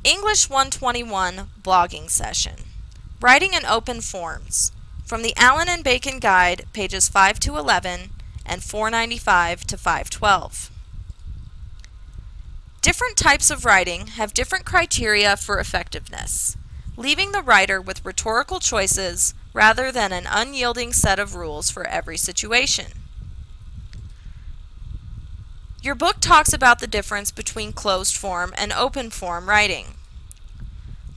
English 121 blogging session. Writing in open forms. From the Allen and Bacon Guide, pages 5 to 11 and 495 to 512. Different types of writing have different criteria for effectiveness, leaving the writer with rhetorical choices rather than an unyielding set of rules for every situation. Your book talks about the difference between closed form and open form writing.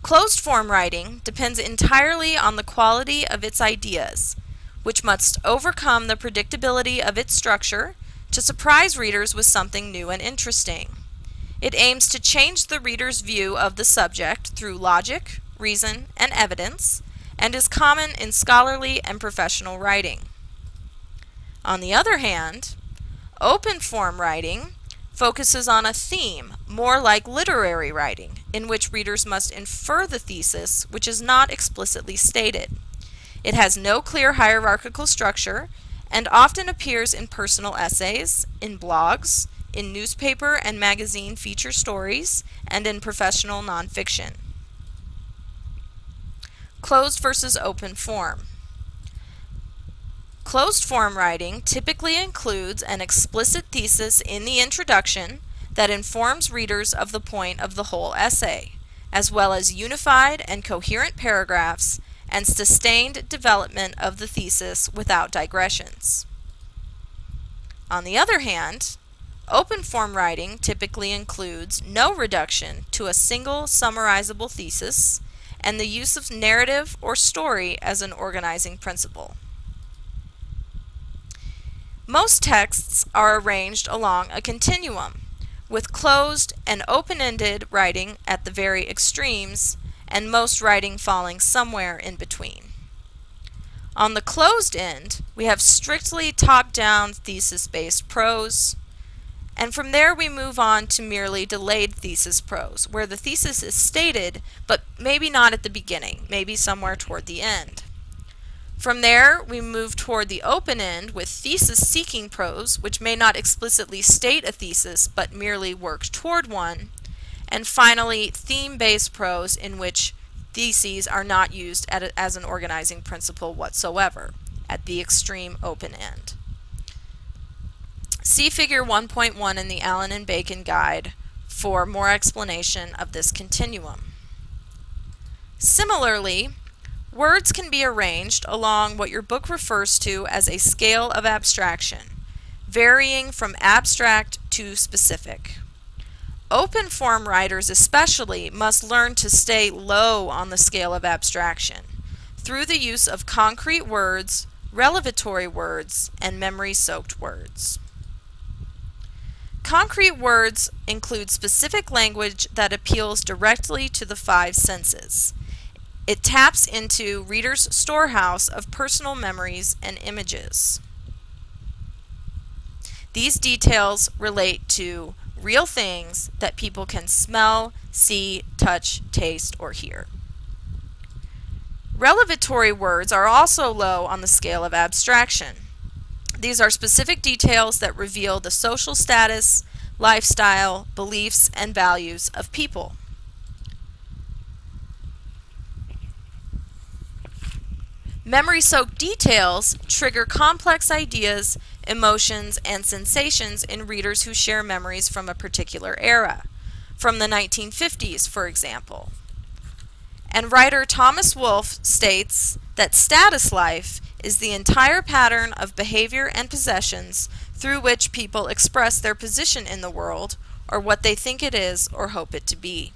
Closed form writing depends entirely on the quality of its ideas, which must overcome the predictability of its structure to surprise readers with something new and interesting. It aims to change the reader's view of the subject through logic, reason, and evidence, and is common in scholarly and professional writing. On the other hand, open form writing focuses on a theme, more like literary writing, in which readers must infer the thesis which is not explicitly stated. It has no clear hierarchical structure and often appears in personal essays, in blogs, in newspaper and magazine feature stories, and in professional nonfiction. Closed versus open form. Closed form writing typically includes an explicit thesis in the introduction that informs readers of the point of the whole essay, as well as unified and coherent paragraphs and sustained development of the thesis without digressions. On the other hand, open form writing typically includes no reduction to a single summarizable thesis and the use of narrative or story as an organizing principle. Most texts are arranged along a continuum, with closed and open-ended writing at the very extremes, and most writing falling somewhere in between. On the closed end, we have strictly top-down thesis-based prose, and from there we move on to merely delayed thesis prose, where the thesis is stated, but maybe not at the beginning, maybe somewhere toward the end. From there, we move toward the open end with thesis-seeking prose, which may not explicitly state a thesis, but merely work toward one. And finally, theme-based prose, in which theses are not used as an organizing principle whatsoever, at the extreme open end. See Figure 1.1 in the Allen and Bacon Guide for more explanation of this continuum. Similarly, words can be arranged along what your book refers to as a scale of abstraction, varying from abstract to specific. Open form writers especially must learn to stay low on the scale of abstraction through the use of concrete words, revelatory words, and memory-soaked words. Concrete words include specific language that appeals directly to the five senses. It taps into readers' storehouse of personal memories and images. These details relate to real things that people can smell, see, touch, taste, or hear. Revelatory words are also low on the scale of abstraction. These are specific details that reveal the social status, lifestyle, beliefs, and values of people. Memory-soaked details trigger complex ideas, emotions, and sensations in readers who share memories from a particular era, from the 1950s, for example. And writer Thomas Wolfe states that status life is the entire pattern of behavior and possessions through which people express their position in the world, or what they think it is or hope it to be.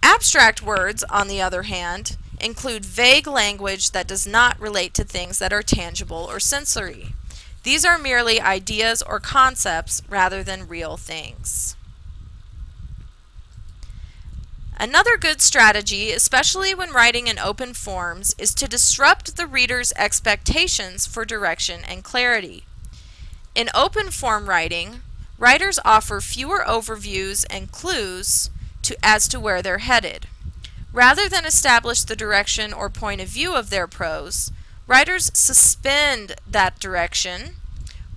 Abstract words, on the other hand, include vague language that does not relate to things that are tangible or sensory. These are merely ideas or concepts rather than real things. Another good strategy, especially when writing in open forms, is to disrupt the reader's expectations for direction and clarity. In open form writing, writers offer fewer overviews and clues as to where they're headed. Rather than establish the direction or point of view of their prose, writers suspend that direction,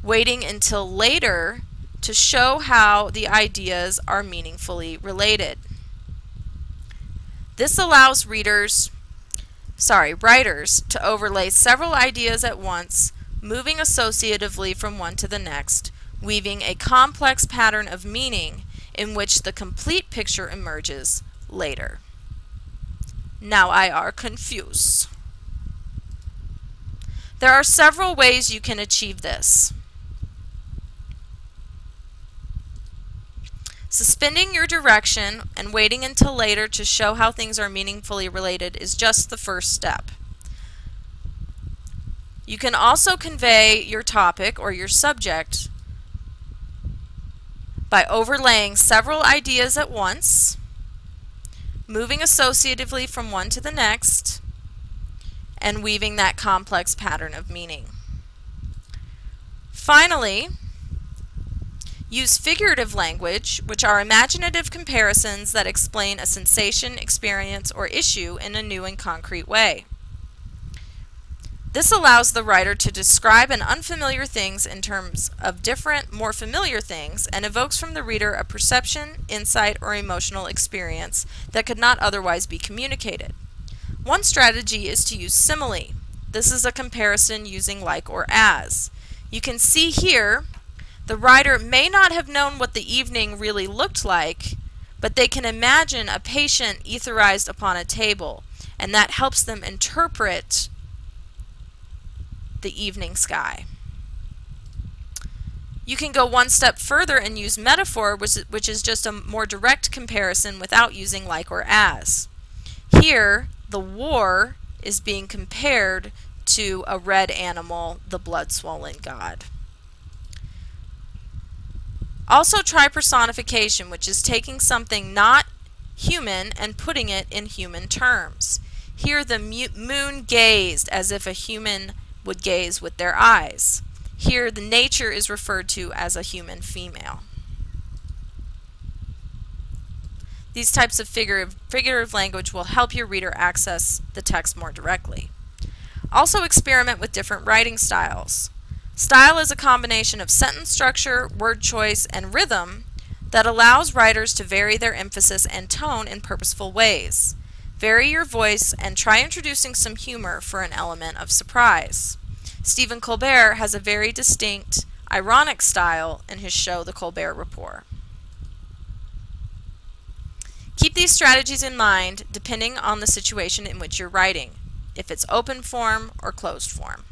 waiting until later to show how the ideas are meaningfully related. This allows writers to overlay several ideas at once, moving associatively from one to the next, weaving a complex pattern of meaning in which the complete picture emerges later. Now I are confused. There are several ways you can achieve this. Suspending your direction and waiting until later to show how things are meaningfully related is just the first step. You can also convey your topic or your subject by overlaying several ideas at once, moving associatively from one to the next, and weaving that complex pattern of meaning. Finally, use figurative language, which are imaginative comparisons that explain a sensation, experience, or issue in a new and concrete way. This allows the writer to describe an unfamiliar things in terms of different, more familiar things, and evokes from the reader a perception, insight, or emotional experience that could not otherwise be communicated. One strategy is to use simile. This is a comparison using like or as. You can see here, the writer may not have known what the evening really looked like, but they can imagine a patient etherized upon a table, and that helps them interpret the evening sky. You can go one step further and use metaphor, which is just a more direct comparison without using like or as. Here, the war is being compared to a red animal, the blood-swollen god. Also try personification, which is taking something not human and putting it in human terms. Here, the moon gazed as if a human would gaze with their eyes. Here, the nature is referred to as a human female. These types of figurative language will help your reader access the text more directly. Also experiment with different writing styles. Style is a combination of sentence structure, word choice, and rhythm that allows writers to vary their emphasis and tone in purposeful ways. Vary your voice and try introducing some humor for an element of surprise. Stephen Colbert has a very distinct, ironic style in his show The Colbert Report. Keep these strategies in mind depending on the situation in which you're writing, if it's open form or closed form.